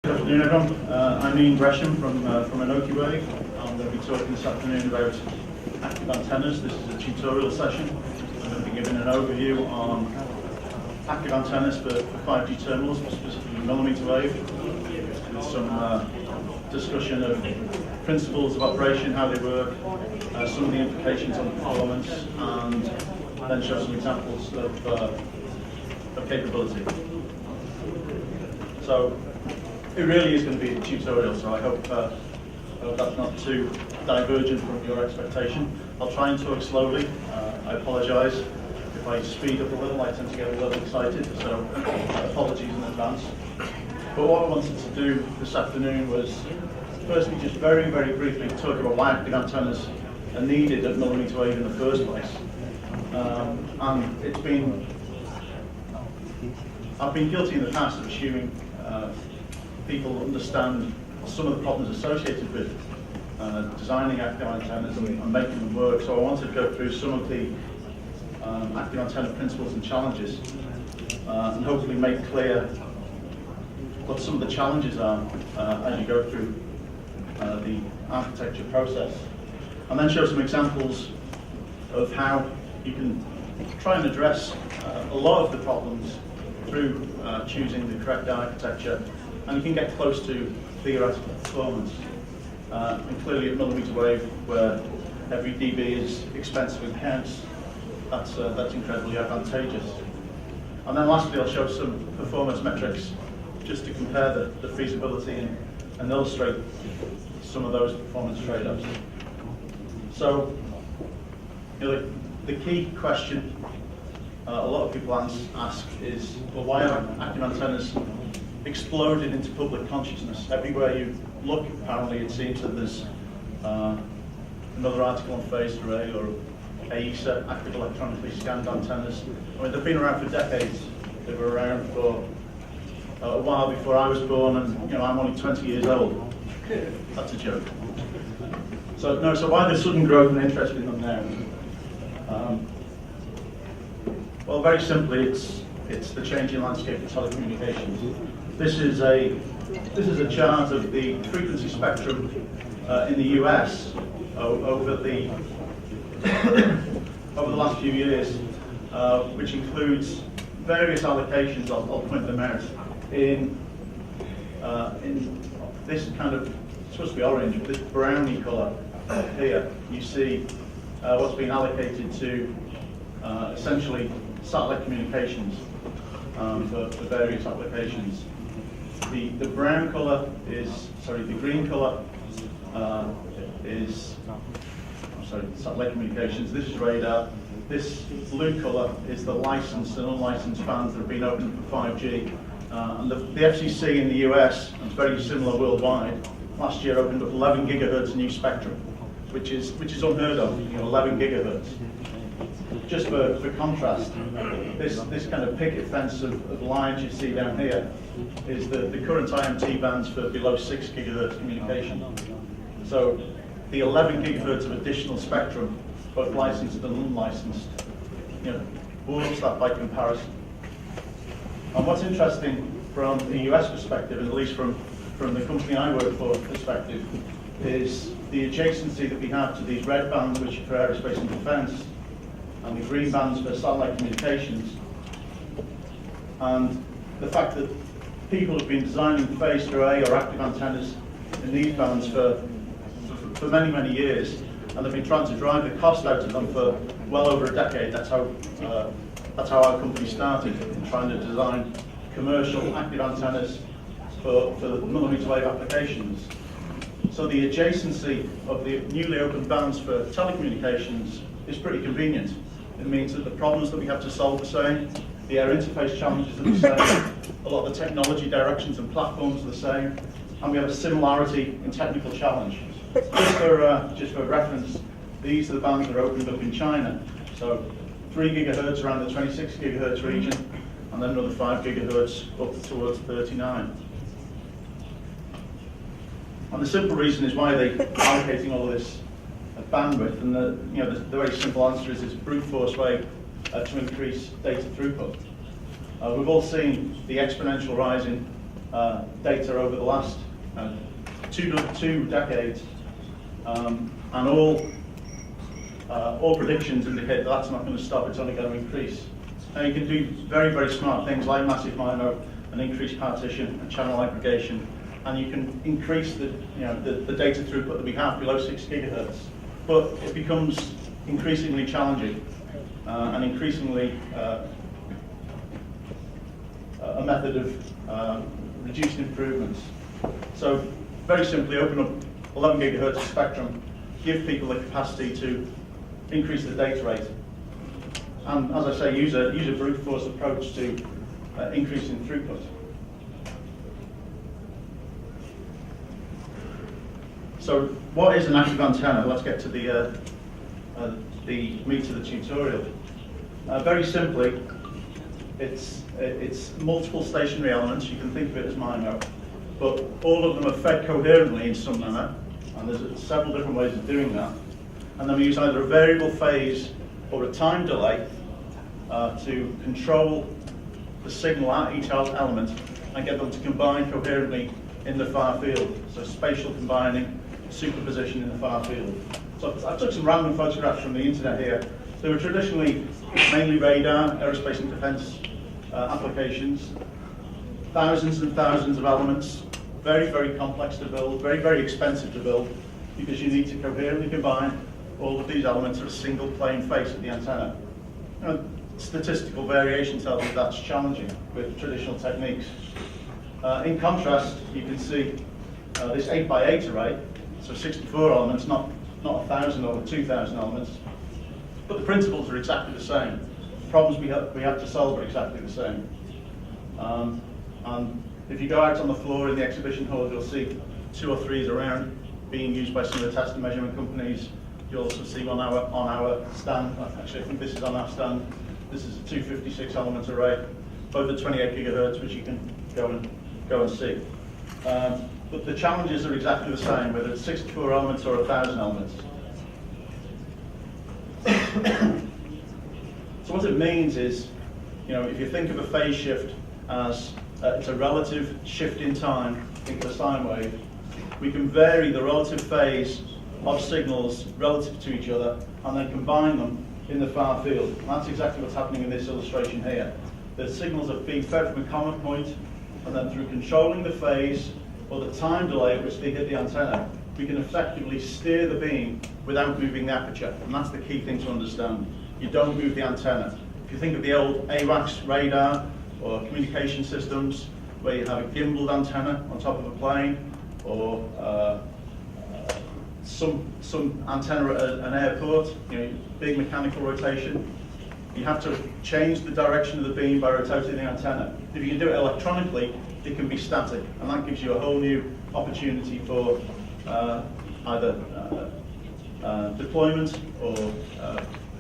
Good afternoon, everyone. I'm Gresham from Anokiwave. I'm going to be talking this afternoon about active antennas. This is a tutorial session. I'm going to be giving an overview on active antennas for 5G terminals, specifically mmWave, with some discussion of principles of operation, how they work, some of the implications on performance, and then show some examples of capability. So it really is going to be a tutorial, so I hope that's not too divergent from your expectation. I'll try and talk slowly. I apologise if I speed up a little. I tend to get a little excited, so apologies in advance. But what I wanted to do this afternoon was firstly just very, very briefly talk about why active antennas are needed at mmWave in the first place. And I've been guilty in the past of assuming people understand some of the problems associated with designing active antennas and making them work. So I wanted to go through some of the active antenna principles and challenges and hopefully make clear what some of the challenges are as you go through the architecture process. And then show some examples of how you can try and address a lot of the problems through choosing the correct architecture, and you can get close to theoretical performance. And clearly at mmWave, where every dB is expensive and counts, that's incredibly advantageous. And then lastly, I'll show some performance metrics just to compare the feasibility and illustrate some of those performance trade-offs. So, the key question a lot of people ask is, well, why are active antennas exploded into public consciousness? Everywhere you look, apparently, it seems that there's another article on phased array or AESA, active electronically scanned antennas. I mean, they've been around for decades. They were around for a while before I was born, and I'm only 20 years old. That's a joke. So why the sudden growth and interest in them now? Well, very simply, it's the changing landscape of telecommunications. This is a chart of the frequency spectrum in the US over the last few years, which includes various allocations. I'll point them out in this kind of, it's supposed to be orange, but this browny colour here. You see what's been allocated to essentially satellite communications for various applications. The brown colour the green colour is satellite communications. This is radar. This blue colour is the licensed and unlicensed bands that have been opened for 5G. And the FCC in the US, and it's very similar worldwide, last year opened up 11 gigahertz new spectrum, which is unheard of. 11 gigahertz. Just for contrast, this kind of picket fence of lines you see down here is the current IMT bands for below 6 gigahertz communication. So the 11 gigahertz of additional spectrum, both licensed and unlicensed, dwarfs that by comparison. And what's interesting from the US perspective, and at least from the company I work for perspective, is the adjacency that we have to these red bands, which are for aerospace and defense, and the green bands for satellite communications, and the fact that people have been designing phased array or active antennas in these bands for many, many years, and they've been trying to drive the cost out of them for well over a decade. That's how our company started, trying to design commercial active antennas for mmWave applications. So the adjacency of the newly opened bands for telecommunications is pretty convenient. It means that the problems that we have to solve are the same, the air interface challenges are the same, a lot of the technology directions and platforms are the same, and we have a similarity in technical challenge. Just for reference, these are the bands that are opened up in China. So 3 gigahertz around the 26 gigahertz region, and then another 5 gigahertz up towards 39. And the simple reason is why they're allocating all of this bandwidth, and the very simple answer is it's a brute force way to increase data throughput. We've all seen the exponential rise in data over the last two decades, and all predictions indicate that that's not going to stop, it's only going to increase. Now you can do very, very smart things like massive MIMO and increased partition and channel aggregation, and you can increase the data throughput that we have below 6 gigahertz. But it becomes increasingly challenging and increasingly a method of reduced improvements. So very simply, open up 11 gigahertz of spectrum, give people the capacity to increase the data rate, and as I say, use a brute force approach to increasing throughput. So what is an active antenna? Let's get to the meat of the tutorial. Very simply, it's multiple stationary elements. You can think of it as MIMO, but all of them are fed coherently in some manner, and there's several different ways of doing that. And then we use either a variable phase or a time delay to control the signal at each element and get them to combine coherently in the far field. So spatial combining, superposition in the far field. So I took some random photographs from the internet here. They were traditionally mainly radar, aerospace and defense applications. Thousands and thousands of elements, very, very complex to build, very, very expensive to build, because you need to coherently combine all of these elements at a single plane face of the antenna. Statistical variation tells you that's challenging with traditional techniques. In contrast, you can see this 8x8 array, so 64 elements, not 1,000 or 2,000 elements, but the principles are exactly the same. The problems we have to solve are exactly the same. And if you go out on the floor in the exhibition hall, you'll see 2 or 3 around being used by some of the test and measurement companies. You'll also see on our stand. Actually, I think this is on our stand. This is a 256 element array, both at 28 gigahertz, which you can go and see. But the challenges are exactly the same, whether it's 64 elements or 1,000 elements. So what it means is, if you think of a phase shift as it's a relative shift in time, think of a sine wave, we can vary the relative phase of signals relative to each other and then combine them in the far field. And that's exactly what's happening in this illustration here. The signals are being fed from a common point, and then through controlling the phase or the time delay at which they hit the antenna, we can effectively steer the beam without moving the aperture. And that's the key thing to understand. You don't move the antenna. If you think of the old AWACS radar or communication systems where you have a gimbaled antenna on top of a plane, or some antenna at an airport, big mechanical rotation, you have to change the direction of the beam by rotating the antenna. If you can do it electronically, it can be static, and that gives you a whole new opportunity for either deployment or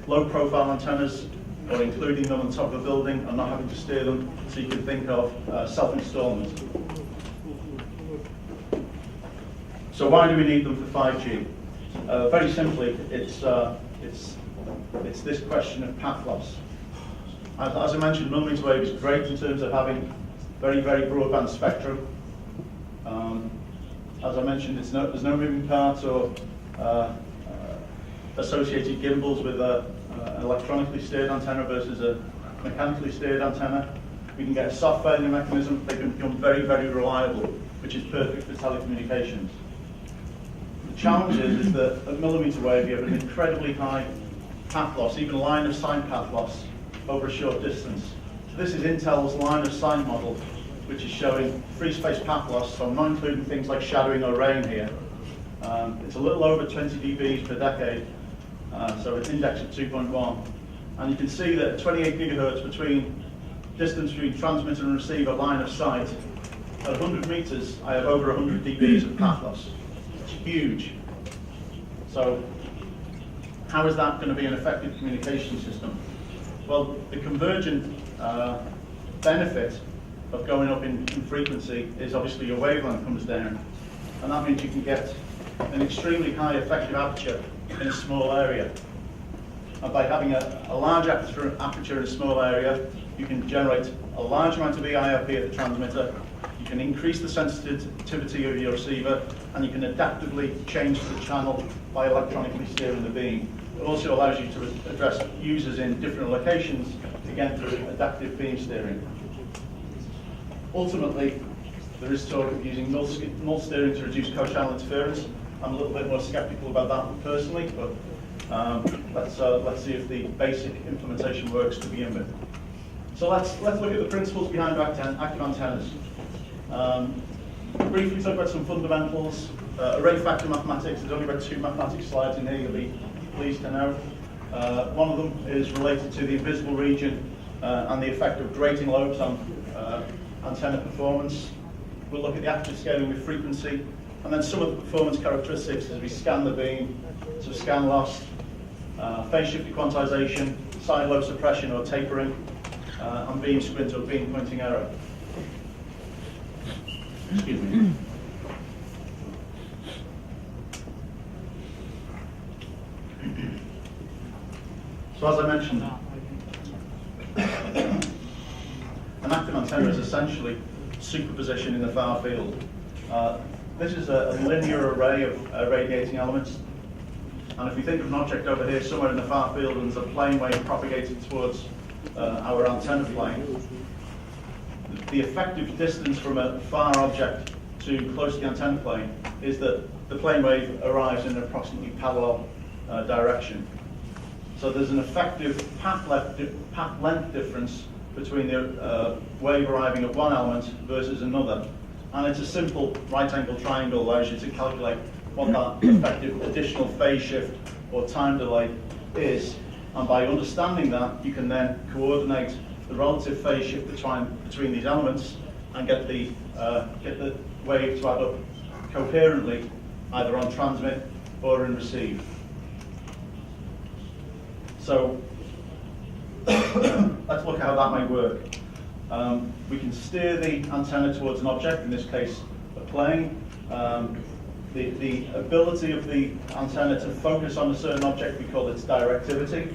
low-profile antennas, or including them on top of a building and not having to steer them, so you can think of self-installment. So why do we need them for 5G? Very simply, it's this question of path loss. As I mentioned, mmWave is great in terms of having very, very broadband spectrum. As I mentioned, there's no moving parts or associated gimbals with an electronically steered antenna versus a mechanically steered antenna. We can get a soft failure mechanism. They can become very, very reliable, which is perfect for telecommunications. The challenge is that at mmWave you have an incredibly high path loss, even line of sight path loss over a short distance. So this is Intel's line of sight model, which is showing free space path loss, so I'm not including things like shadowing or rain here. It's a little over 20 dBs per decade, so it's indexed at 2.1. And you can see that at 28 gigahertz distance between transmitter and receiver line of sight, at 100 meters, I have over 100 dBs of path loss. It's huge. So how is that going to be an effective communication system? Well, the convergent benefit of going up in frequency is obviously your wavelength comes down, and that means you can get an extremely high effective aperture in a small area. And by having a large aperture in a small area, you can generate a large amount of EIRP at the transmitter, You can increase the sensitivity of your receiver, and you can adaptively change the channel by electronically steering the beam. It also allows you to address users in different locations, again through adaptive beam steering. Ultimately, there is talk of using null steering to reduce co-channel interference. I'm a little bit more skeptical about that personally, but let's see if the basic implementation works to begin with. So let's look at the principles behind active antennas. Briefly talk about some fundamentals. Array factor mathematics. There's only about 2 mathematics slides in here, you'll be pleased to know. One of them is related to the invisible region and the effect of grating lobes on antenna performance. We'll look at the active scaling with frequency, and then some of the performance characteristics as we scan the beam, so scan loss, phase shift quantization, side lobe suppression or tapering, and beam squint or beam pointing error. Excuse me. So as I mentioned, an active antenna is essentially superposition in the far field. This is a linear array of radiating elements. And if we think of an object over here somewhere in the far field and there's a plane wave propagating towards our antenna plane, the effective distance from a far object to close to the antenna plane is that the plane wave arrives in an approximately parallel direction. So there's an effective path length difference between the wave arriving at one element versus another. And it's a simple right-angled triangle allows you to calculate what that effective additional phase shift or time delay is. And by understanding that, you can then coordinate the relative phase shift between these elements and get the wave to add up coherently, either on transmit or in receive. So let's look at how that may work. We can steer the antenna towards an object, in this case a plane. The ability of the antenna to focus on a certain object, we call its directivity.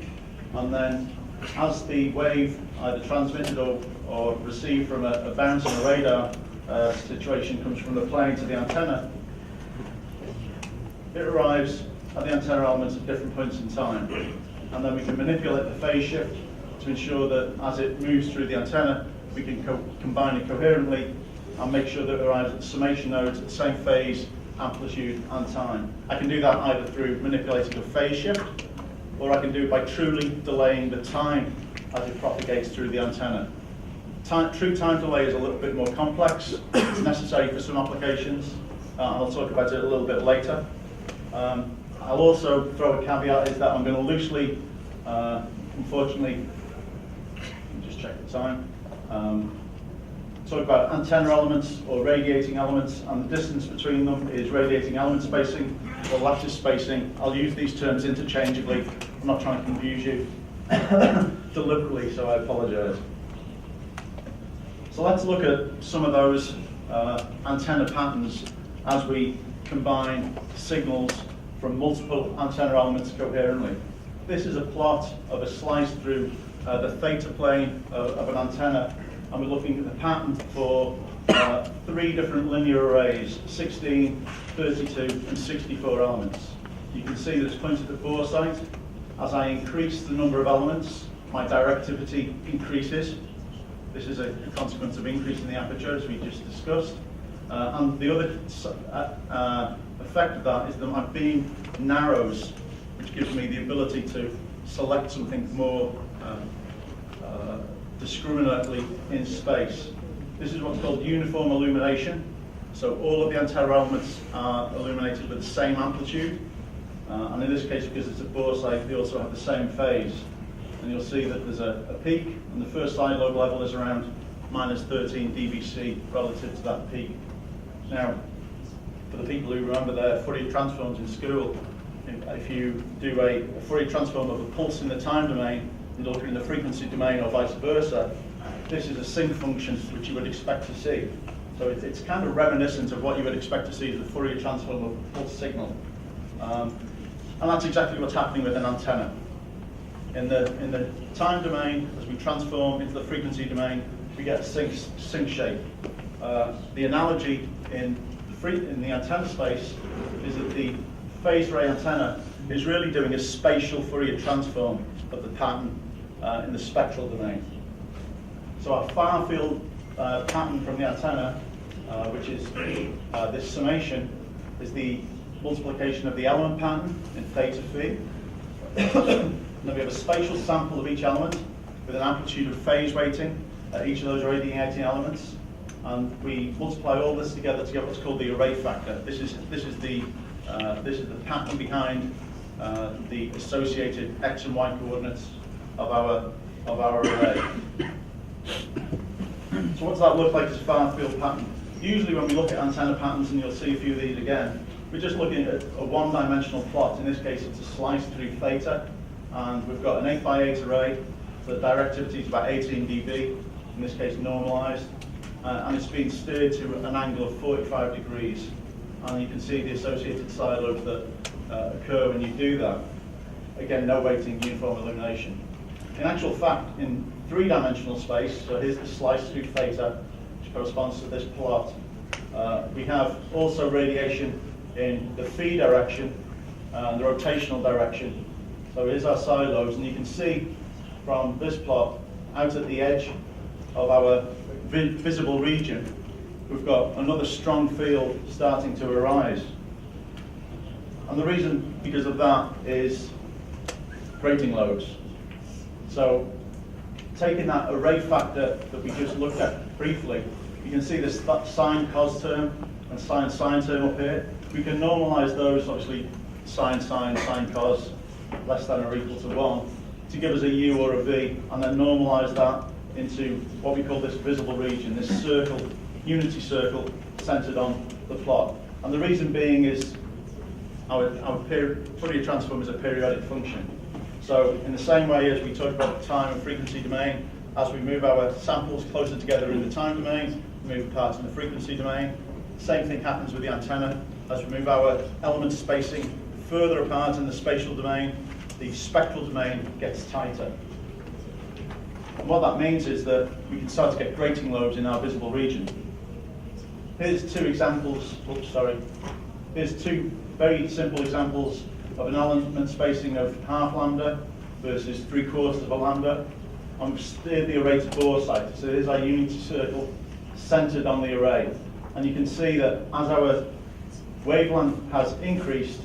And then as the wave, either transmitted or received from a bounce on a radar situation, comes from the plane to the antenna, it arrives at the antenna elements at different points in time. And then we can manipulate the phase shift to ensure that as it moves through the antenna, we can combine it coherently and make sure that it arrives at the summation nodes at the same phase, amplitude, and time. I can do that either through manipulating a phase shift, or I can do it by truly delaying the time as it propagates through the antenna. True time delay is a little bit more complex. It's necessary for some applications, and I'll talk about it a little bit later. I'll also throw a caveat is that I'm going to loosely, unfortunately, let me just check the time, talk about antenna elements or radiating elements, and the distance between them is radiating element spacing or lattice spacing. I'll use these terms interchangeably. I'm not trying to confuse you deliberately, so I apologize. So let's look at some of those antenna patterns as we combine signals from multiple antenna elements coherently. This is a plot of a slice through the theta plane of an antenna, and we're looking at the pattern for 3 different linear arrays, 16, 32, and 64 elements. You can see that it's pointed at bore site. As I increase the number of elements, my directivity increases. This is a consequence of increasing the aperture, as we just discussed. And the other effect of that is that my beam narrows, which gives me the ability to select something more discriminately in space. This is what's called uniform illumination. So all of the antenna elements are illuminated with the same amplitude. And in this case, because it's a bore site, they also have the same phase. And you'll see that there's a peak, and the first side lobe level is around minus 13 dBc relative to that peak. Now, for the people who remember their Fourier transforms in school, if you do a Fourier transform of a pulse in the time domain and look in the frequency domain or vice versa, this is a sinc function which you would expect to see. So it's kind of reminiscent of what you would expect to see as the Fourier transform of a pulse signal. And that's exactly what's happening with an antenna. In the time domain, as we transform into the frequency domain, we get a sinc shape. The analogy in the antenna space is that the phased array antenna is really doing a spatial Fourier transform of the pattern in the spectral domain. So our far field pattern from the antenna, which is this summation, is the multiplication of the element pattern in theta phi. And then we have a spatial sample of each element with an amplitude of phase weighting at each of those radiating elements. And we multiply all this together to get what's called the array factor. This is the pattern behind the associated x and y coordinates of our array. So what does that look like as a far field pattern? Usually when we look at antenna patterns, and you'll see a few of these again, we're just looking at a one-dimensional plot. In this case, it's a slice through theta, and we've got an 8x8 array. So the directivity is about 18 dB, in this case normalized, and it's being steered to an angle of 45 degrees. And you can see the associated side lobes that occur when you do that. Again, no weighting, uniform illumination. In actual fact, in three-dimensional space, so here's the slice through theta, which corresponds to this plot, we have also radiation in the phi direction and the rotational direction. So here's our side lobes, and you can see from this plot, out at the edge of our visible region, we've got another strong field starting to arise. And the reason because of that is grating lobes. So taking that array factor that we just looked at briefly, you can see this sine cos term and sine term up here. We can normalize those, obviously sine cos less than or equal to 1, to give us a u or a v, and then normalize that into what we call this visible region, this circle, unity circle centered on the plot. And the reason being is our Fourier transform is a periodic function. So in the same way as we talked about the time and frequency domain, as we move our samples closer together in the time domain, we move apart in the frequency domain. Same thing happens with the antenna. As we move our element spacing further apart in the spatial domain, the spectral domain gets tighter. And what that means is that we can start to get grating lobes in our visible region. Here's two examples, Here's two very simple examples of an element spacing of half lambda versus 3/4 of a lambda. And we've steered the array to boresight. So here's our unity circle centered on the array. And you can see that as our wavelength has increased,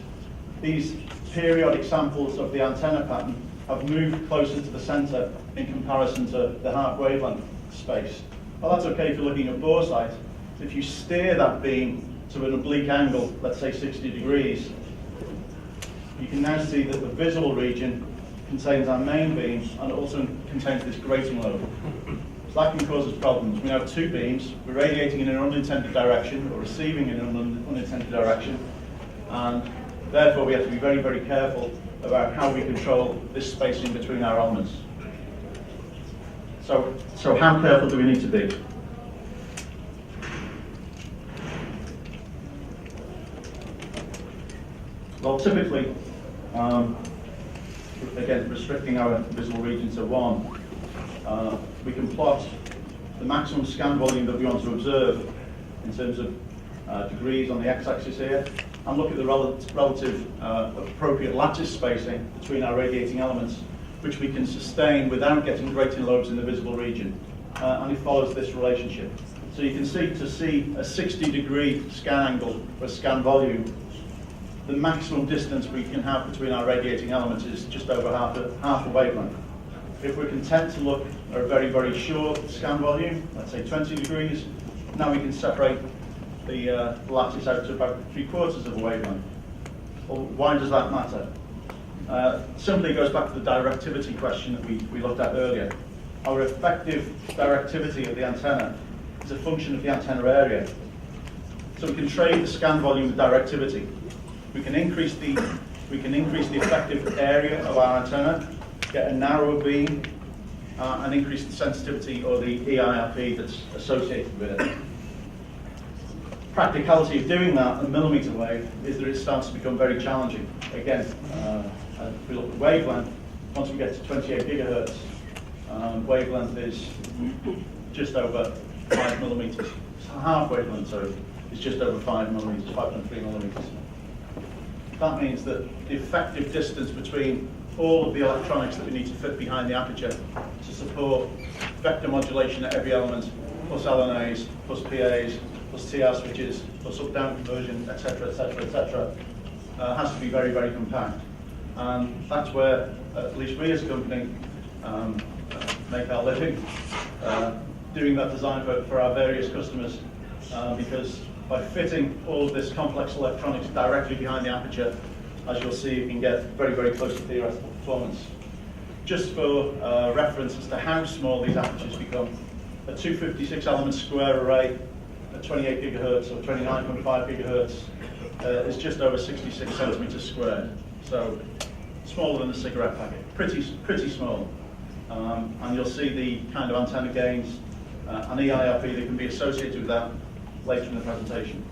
these periodic samples of the antenna pattern have moved closer to the center in comparison to the half wavelength space. Well, that's okay if you're looking at boresight. If you steer that beam to an oblique angle, let's say 60 degrees, you can now see that the visible region contains our main beam and it also contains this grating lobe. So that can cause us problems. We have two beams, we're radiating in an unintended direction or receiving in an unintended direction, and therefore we have to be very, very careful about how we control this spacing between our elements. So how careful do we need to be? Well, typically, again, restricting our visible region to 1, we can plot the maximum scan volume that we want to observe in terms of degrees on the x-axis here, and look at the relative appropriate lattice spacing between our radiating elements, which we can sustain without getting grating lobes in the visible region. And it follows this relationship. So you can see, to see a 60-degree scan angle or scan volume, the maximum distance we can have between our radiating elements is just over half a wavelength. If we're content to look at a very, very short scan volume, let's say 20 degrees, now we can separate the lattice out to about 3/4 of a wavelength. Well, why does that matter? Simply goes back to the directivity question that we looked at earlier. Our effective directivity of the antenna is a function of the antenna area. So we can trade the scan volume with directivity. We can increase the effective area of our antenna, get a narrower beam, and increase the sensitivity or the EIRP that's associated with it. Practicality of doing that in mmWave is that it starts to become very challenging. Again, if we look at wavelength, once we get to 28 gigahertz, wavelength is just over 5 millimeters. It's half wavelength, sorry, is just over 5 millimeters, 5.3 millimeters. That means that the effective distance between all of the electronics that we need to fit behind the aperture to support vector modulation at every element, plus LNAs, plus PAs, plus TR switches, plus up-down conversion, etc., etc., etc., has to be very, very compact. And that's where, at least we as a company, make our living, doing that design for our various customers, because by fitting all of this complex electronics directly behind the aperture, as you'll see, you can get very, very close to theoretical performance. Just for reference as to how small these apertures become, a 256 element square array at 28 gigahertz or 29.5 gigahertz is just over 66 centimeters squared. So smaller than a cigarette packet, pretty small. And you'll see the kind of antenna gains and EIRP that can be associated with that later in the presentation.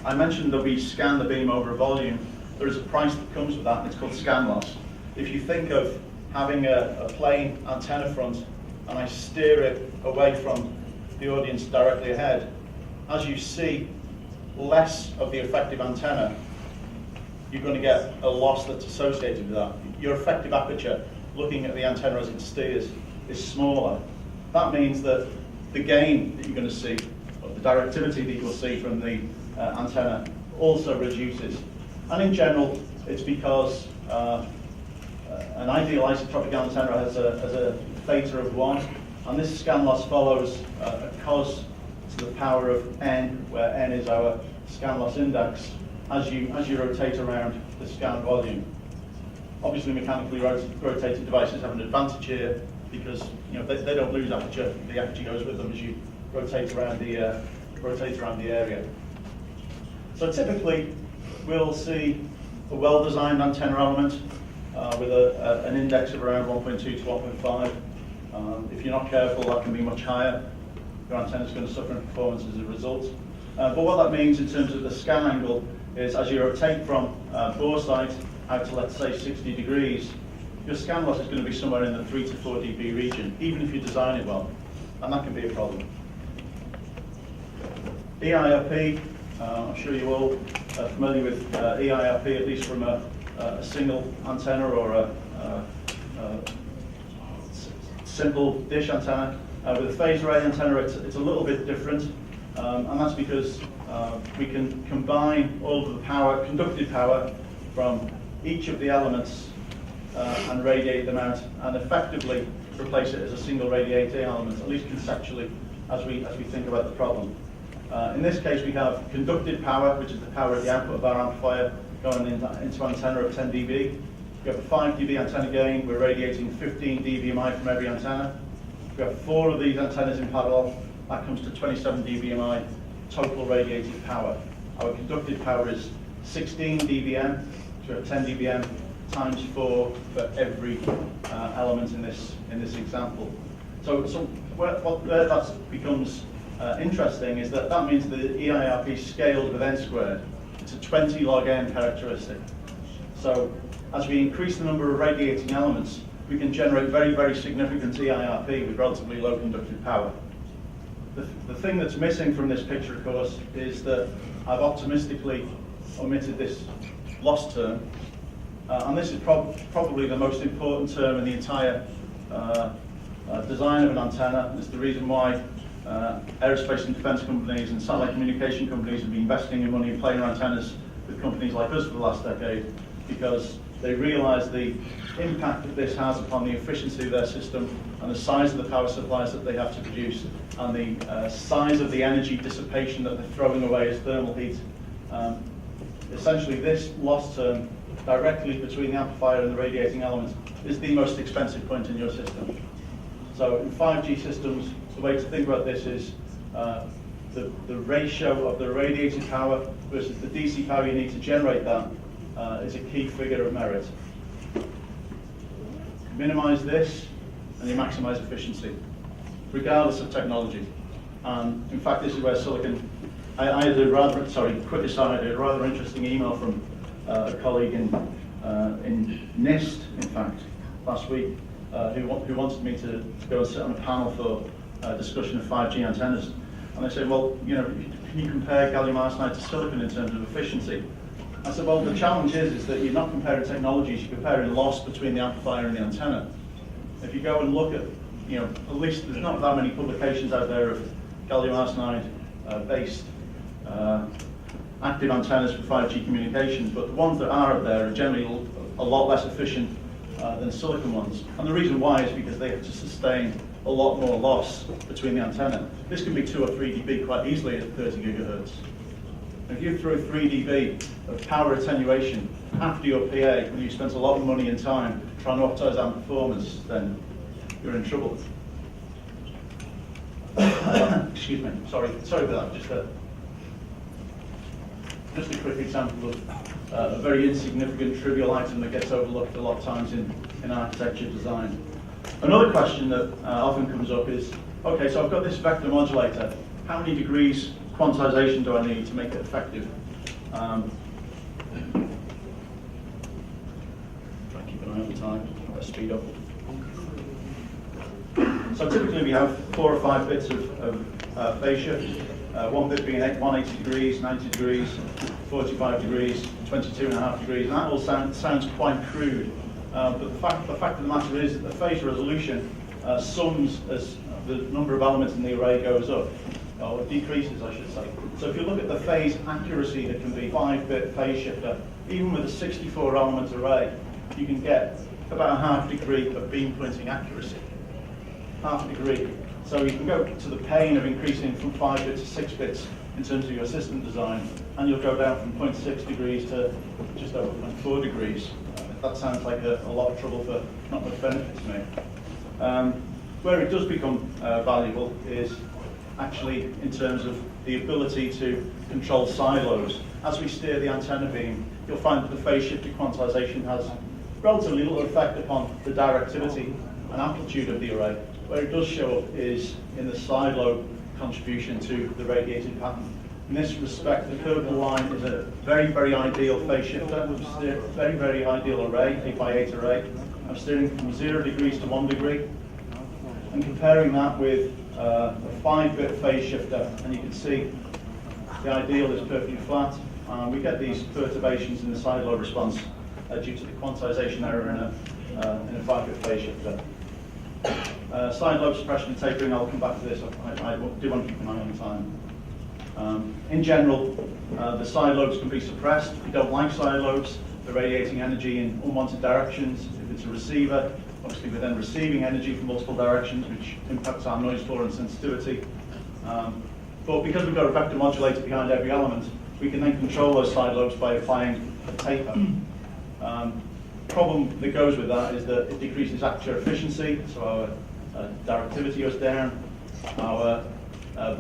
I mentioned that we scan the beam over a volume. There is a price that comes with that, and it's called scan loss. If you think of having a plain antenna front and I steer it away from the audience directly ahead, as you see less of the effective antenna, you're going to get a loss that's associated with that. Your effective aperture, looking at the antenna as it steers, is smaller. That means that the gain that you're going to see, or the directivity that you'll see from the antenna, also reduces. And in general, it's because an ideal isotropic antenna has a theta of 1, and this scan loss follows a cos to the power of n, where n is our scan loss index, as you rotate around the scan volume. Obviously, mechanically rotated devices have an advantage here because they don't lose aperture. The aperture goes with them as you rotate around the area. So typically, we'll see a well-designed antenna element with an index of around 1.2 to 1.5. If you're not careful, that can be much higher. Your antenna is going to suffer in performance as a result. But what that means in terms of the scan angle is as you rotate from bore site out to, let's say, 60 degrees, your scan loss is going to be somewhere in the 3 to 4 dB region, even if you design it well. And that can be a problem. EIRP, I'm sure you're all familiar with EIRP, at least from a single antenna or a simple dish antenna. With a phased array antenna, it's a little bit different, and that's because we can combine all of the power, conductive power, from each of the elements and radiate them out, and effectively replace it as a single radiating element, at least conceptually, as we think about the problem. In this case, we have conductive power, which is the power at the output of our amplifier, going into antenna of 10 dB. We have a 5 dB antenna gain. We're radiating 15 dBmi from every antenna. We have 4 of these antennas in parallel. That comes to 27 dBmi total radiated power. Our conductive power is 16 dBm, so we have 10 dBm times 4 for every element in this example. So where that becomes interesting is that means the EIRP scaled with n squared. It's a 20 log n characteristic. So as we increase the number of radiating elements, we can generate very, very significant EIRP with relatively low conductive power. The thing that's missing from this picture, of course, is that I've optimistically omitted this loss term. And this is probably the most important term in the entire design of an antenna. It's the reason why aerospace and defense companies and satellite communication companies have been investing in money in planar antennas with companies like us for the last decade, because they realize the impact that this has upon the efficiency of their system and the size of the power supplies that they have to produce and the size of the energy dissipation that they're throwing away as thermal heat. Essentially, this loss term directly between the amplifier and the radiating element is the most expensive point in your system. So in 5G systems, the way to think about this is the ratio of the radiated power versus the DC power you need to generate that is a key figure of merit. Minimize this and you maximize efficiency, regardless of technology. And in fact, this is where silicon, I had a rather, quick aside, I had a rather interesting email from a colleague in NIST, in fact, last week, who wanted me to go and sit on a panel for discussion of 5G antennas. And they say, well, you know, can you compare gallium arsenide to silicon in terms of efficiency? I said, well, the challenge is that you're not comparing technologies, you're comparing loss between the amplifier and the antenna. If you go and look at, you know, at least there's not that many publications out there of gallium arsenide based active antennas for 5G communications, but the ones that are out there are generally a lot less efficient than silicon ones. And the reason why is because they have to sustain a lot more loss between the antenna. This can be 2 or 3 dB quite easily at 30 gigahertz. If you throw 3 dB of power attenuation after your PA, when you spent a lot of money and time trying to optimize amp performance, then you're in trouble. Excuse me, sorry for that. Just a quick example of a very insignificant, trivial item that gets overlooked a lot of times in architecture design. Another question that often comes up is, okay, so I've got this vector modulator. How many degrees quantization do I need to make it effective? Try and keep an eye on the time. I'll speed up. So typically we have 4 or 5 bits of phase shift. One bit being 180 degrees, 90 degrees, 45 degrees, 22.5 degrees, and that all sounds quite crude. But the fact of the matter is that the phase resolution sums as the number of elements in the array goes up, or decreases, I should say. So if you look at the phase accuracy that can be 5-bit phase shifter, even with a 64-element array, you can get about a half degree of beam pointing accuracy. Half a degree. So you can go to the pain of increasing from 5 bits to 6 bits in terms of your system design, and you'll go down from 0.6 degrees to just over 0.4 degrees. That sounds like a lot of trouble for not much benefit to me. Where it does become valuable is actually in terms of the ability to control silos. As we steer the antenna beam, you'll find that the phase shifted quantization has relatively little effect upon the directivity and amplitude of the array. Where it does show up is in the side lobe contribution to the radiating pattern. In this respect, the purple line is a very, very ideal phase shifter, which is a very, very ideal array, 8x8 array. I'm steering from 0 degrees to 1 degree, and comparing that with a 5-bit phase shifter, and you can see the ideal is perfectly flat. We get these perturbations in the side lobe response due to the quantization error in a 5-bit phase shifter. Side lobe suppression and tapering, I'll come back to this. I do want to keep an eye on the time. In general, the side lobes can be suppressed. If you don't like side lobes, they're radiating energy in unwanted directions. If it's a receiver, obviously we're then receiving energy from multiple directions, which impacts our noise floor and sensitivity. But because we've got a vector modulator behind every element, we can then control those side lobes by applying a taper. Problem that goes with that is that it decreases aperture efficiency, so our directivity goes down, our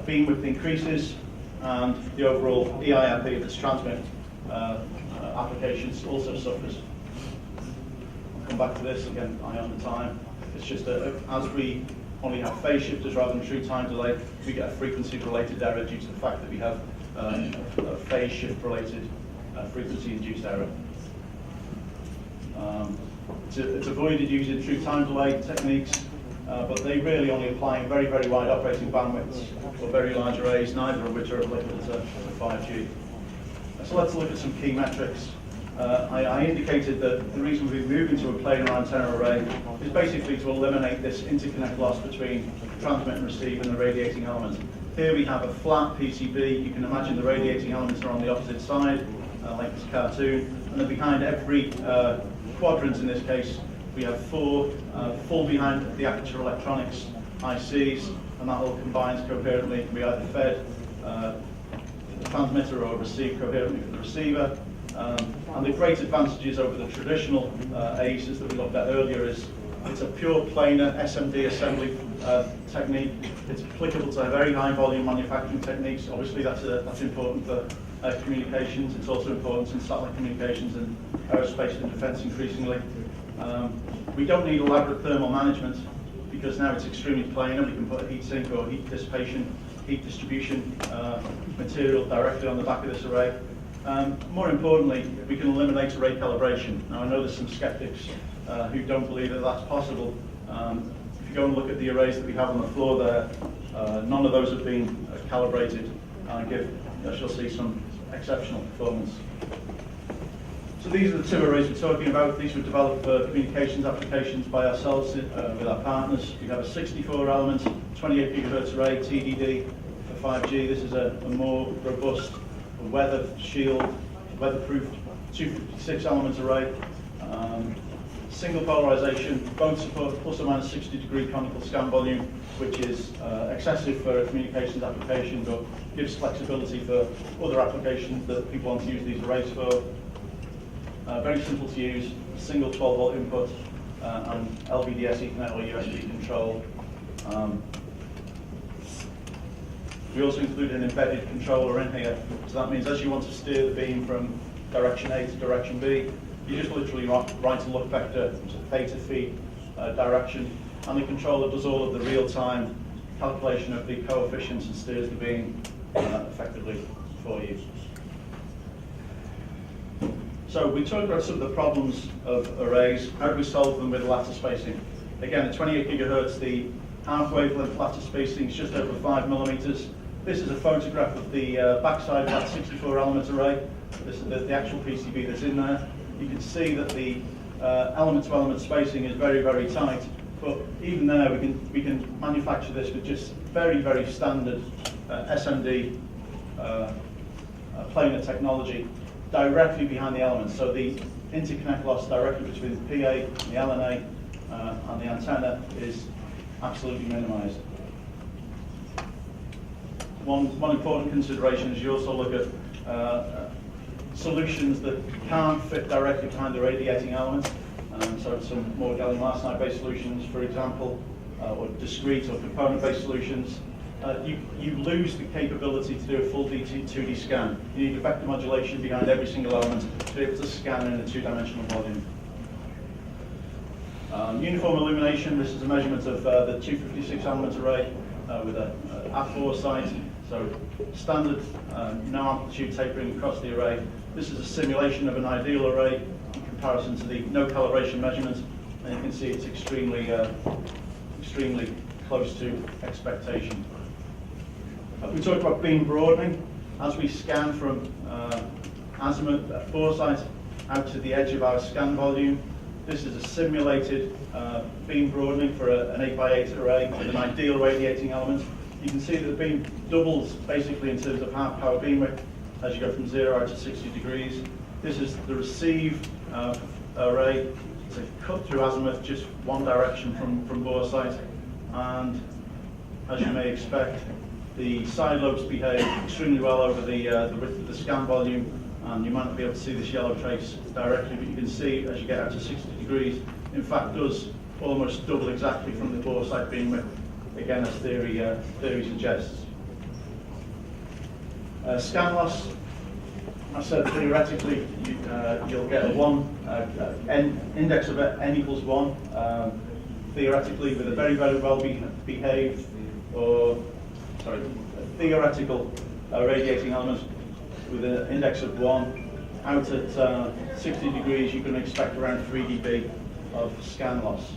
beam width increases, and the overall EIRP of this transmit applications also suffers. I'll come back to this again, eye on the time. It's just that as we only have phase shifters rather than true time delay, we get a frequency-related error due to the fact that we have a phase shift-related frequency-induced error. It's avoided using true time delay techniques, but they really only apply in very, very wide operating bandwidths or very large arrays, neither of which are applicable to 5G. So let's look at some key metrics. I indicated that the reason we're moving to a planar antenna array is basically to eliminate this interconnect loss between transmit and receive and the radiating element. Here we have a flat PCB. You can imagine the radiating elements are on the opposite side, like this cartoon, and then behind every quadrant in this case, we have 4 full behind the aperture electronics ICs, and that all combines coherently. It can be either fed the transmitter or received coherently from the receiver. And the great advantages over the traditional ACEs that we looked at earlier is it's a pure planar SMD assembly technique. It's applicable to very high volume manufacturing techniques. Obviously that's important for communications. It's also important in satellite communications and aerospace and defense increasingly. We don't need elaborate thermal management because now it's extremely planar. We can put a heat sink or heat dissipation, heat distribution material directly on the back of this array. More importantly, we can eliminate array calibration. Now I know there's some skeptics who don't believe that that's possible. If you go and look at the arrays that we have on the floor there, none of those have been calibrated and give, as you'll see, some exceptional performance. So these are the two arrays we're talking about. These were developed for communications applications by ourselves with our partners. We have a 64 element, 28 gigahertz array, TDD for 5G. This is a more robust, weather shield, weatherproof 256 element array. Single polarization, both support plus or minus 60-degree conical scan volume, which is excessive for a communications application, but gives flexibility for other applications that people want to use these arrays for. Very simple to use, single 12-volt input, and LVDS Ethernet or USB control. We also include an embedded controller in here, so that means as you want to steer the beam from direction A to direction B, you just literally write a look vector to theta phi direction, and the controller does all of the real-time calculation of the coefficients and steers the beam effectively for you. So we talked about some of the problems of arrays. How do we solve them with lattice spacing? Again, at 28 gigahertz, the half wavelength lattice spacing is just over 5 millimeters. This is a photograph of the backside of that 64 element array. This is the actual PCB that's in there. You can see that the element-to-element spacing is very, very tight. But even there, we can manufacture this with just very, very standard SMD planar technology directly behind the elements. So the interconnect loss directly between the PA, the LNA, and the antenna is absolutely minimized. One important consideration is you also look at solutions that can't fit directly behind the radiating element. So some more gallium arsenide-based solutions, for example, or discrete or component-based solutions, you lose the capability to do a full 2D scan. You need a vector modulation behind every single element to be able to scan in a two-dimensional volume. Uniform illumination, this is a measurement of the 256 element array with a at4 site. So standard, no amplitude tapering across the array. This is a simulation of an ideal array in comparison to the no calibration measurement, and you can see it's extremely close to expectation. We talked about beam broadening. As we scan from azimuth at foresight out to the edge of our scan volume, this is a simulated beam broadening for an 8x8 array with an ideal radiating element. You can see that the beam doubles basically in terms of half power beam width as you go from 0 out to 60 degrees. This is the receive array. It's a cut through azimuth, just one direction from boresight. And as you may expect, the side lobes behave extremely well over the width of the scan volume, and you might not be able to see this yellow trace directly, but you can see as you get out to 60 degrees, in fact does almost double exactly from the boresight beam width, again as theory suggests. Scan loss, I said theoretically you'll get a index of n equals 1, theoretically with a very, very well behaved, or sorry, theoretical radiating element with an index of 1, out at 60 degrees you can expect around 3 dB of scan loss.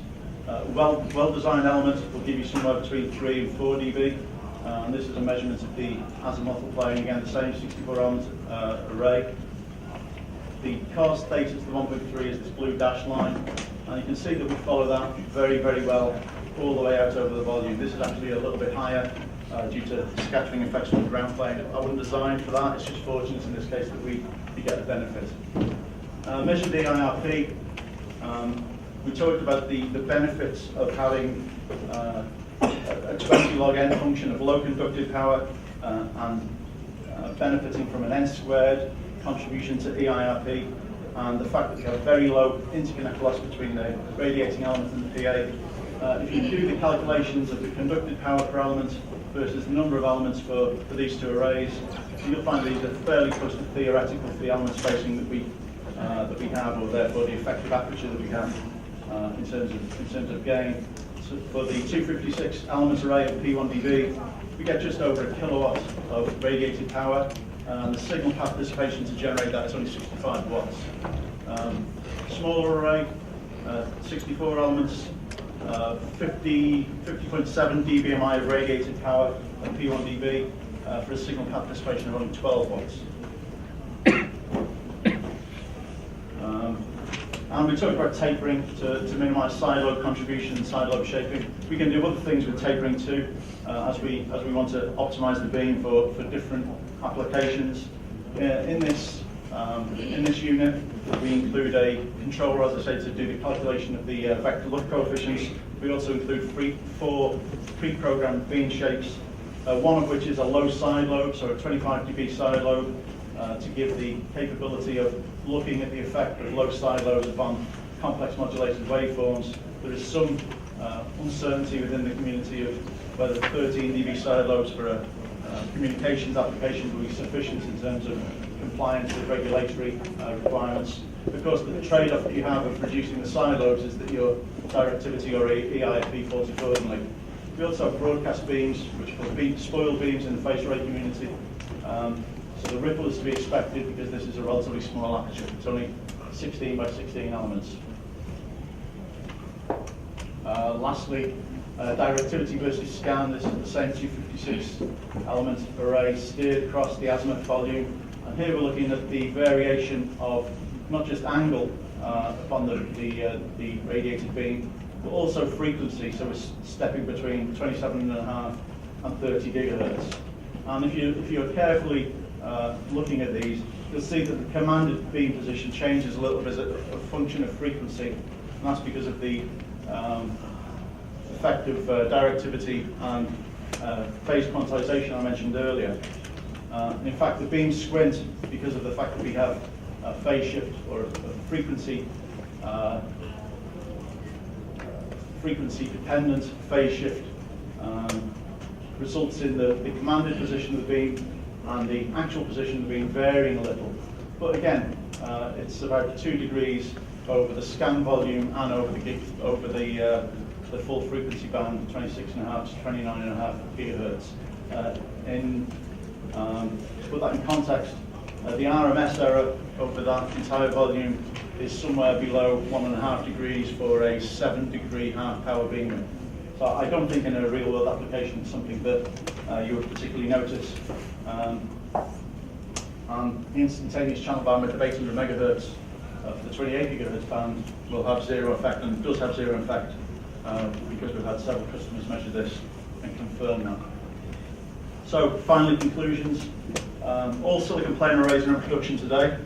Well-designed element will give you somewhere between 3 and 4 dB, and this is a measurement of the azimuthal plane, again the same 64 element array. The cos theta to the 1.3 is this blue dashed line, and you can see that we follow that very, very well all the way out over the volume. This is actually a little bit higher due to scattering effects from the ground plane. I wouldn't design for that, it's just fortunate in this case that we get the benefit. Measured EIRP, we talked about the benefits of having a 20 log n function of low conductive power and benefiting from an n squared contribution to EIRP, and the fact that we have very low interconnect loss between the radiating element and the PA. If you do the calculations of the conductive power per element versus the number of elements for these two arrays, you'll find these are fairly close to theoretical for the element spacing that we have, or therefore the effective aperture that we have in terms of gain. So for the 256 elements array of P1dB, we get just over a kilowatt of radiated power, and the signal path dissipation to generate that is only 65 watts. Smaller array, 64 elements, 50.7 dBmi of radiated power at P1 dB for a signal path dissipation of only 12 watts. And we talked about tapering to minimize side lobe contribution and side lobe shaping. We can do other things with tapering too, as we want to optimize the beam for different applications. In this unit, we include a controller, as I say, to do the calculation of the vector look coefficients. We also include 4 pre-programmed beam shapes, one of which is a low side lobe, so a 25 dB side lobe, to give the capability of looking at the effect of low side lobes upon complex modulated waveforms. There is some uncertainty within the community of whether 13 dB side lobes for a communications application will be sufficient in terms of compliance with regulatory requirements. Of course, the trade-off that you have of reducing the side lobes is that your directivity or EIFB falls accordingly. We also have broadcast beams, which are called spoil beams in the phased array community. So the ripple is to be expected because this is a relatively small aperture. It's only 16 by 16 elements. Lastly, directivity versus scan. This is the same 256 element array steered across the azimuth volume. And here we're looking at the variation of not just angle upon the radiated beam, but also frequency. So we're stepping between 27.5 and 30 gigahertz. And if you're carefully looking at these, you'll see that the commanded beam position changes a little bit as a function of frequency, and that's because of the effect of directivity and phase quantization I mentioned earlier. In fact, the beams squint because of the fact that we have a phase shift or a frequency dependent phase shift results in the commanded position of the beam and the actual position of the beam varying a little. But again, it's about 2 degrees over the scan volume and over the full frequency band, 26.5 to 29.5 gigahertz. To put that in context, the RMS error over that entire volume is somewhere below 1.5 degrees for a 7-degree half power beam. So I don't think in a real world application it's something that you would particularly notice. And the instantaneous channel bandwidth of 800 megahertz for the 28 gigahertz band will have zero effect, and does have zero effect because we've had several customers measure this and confirm that. So finally, conclusions. All silicon planar arrays are in production today,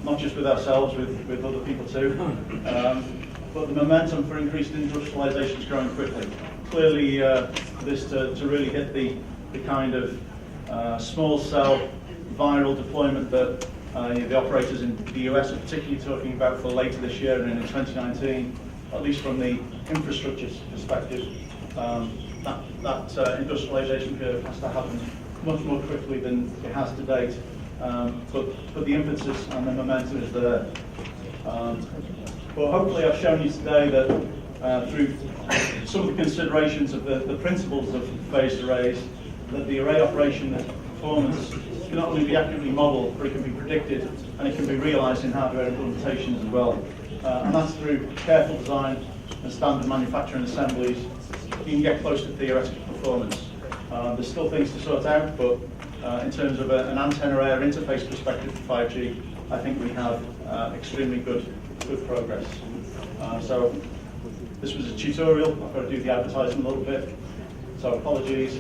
not just with ourselves, with other people too. But the momentum for increased industrialization is growing quickly. Clearly, this to really hit the kind of small cell viral deployment that the operators in the US are particularly talking about for later this year and in 2019, at least from the infrastructure perspective, that industrialization curve has to happen much more quickly than it has to date. But the impetus and the momentum is there. But hopefully I've shown you today that through some of the considerations of the principles of phased arrays, that the array operation performance can not only be accurately modeled, but it can be predicted and it can be realized in hardware implementations as well. And that's through careful design and standard manufacturing assemblies. You can get close to theoretical performance. There's still things to sort out, but in terms of an antenna air interface perspective for 5G, I think we have extremely good progress. So this was a tutorial. I've got to do the advertising a little bit, so apologies.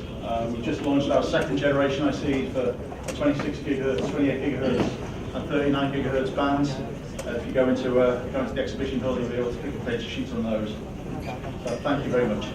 We've just launched our second generation IC for 26 gigahertz, 28 gigahertz, and 39 gigahertz bands. If you go into the exhibition hall, you'll be able to pick a page sheet on those. So thank you very much.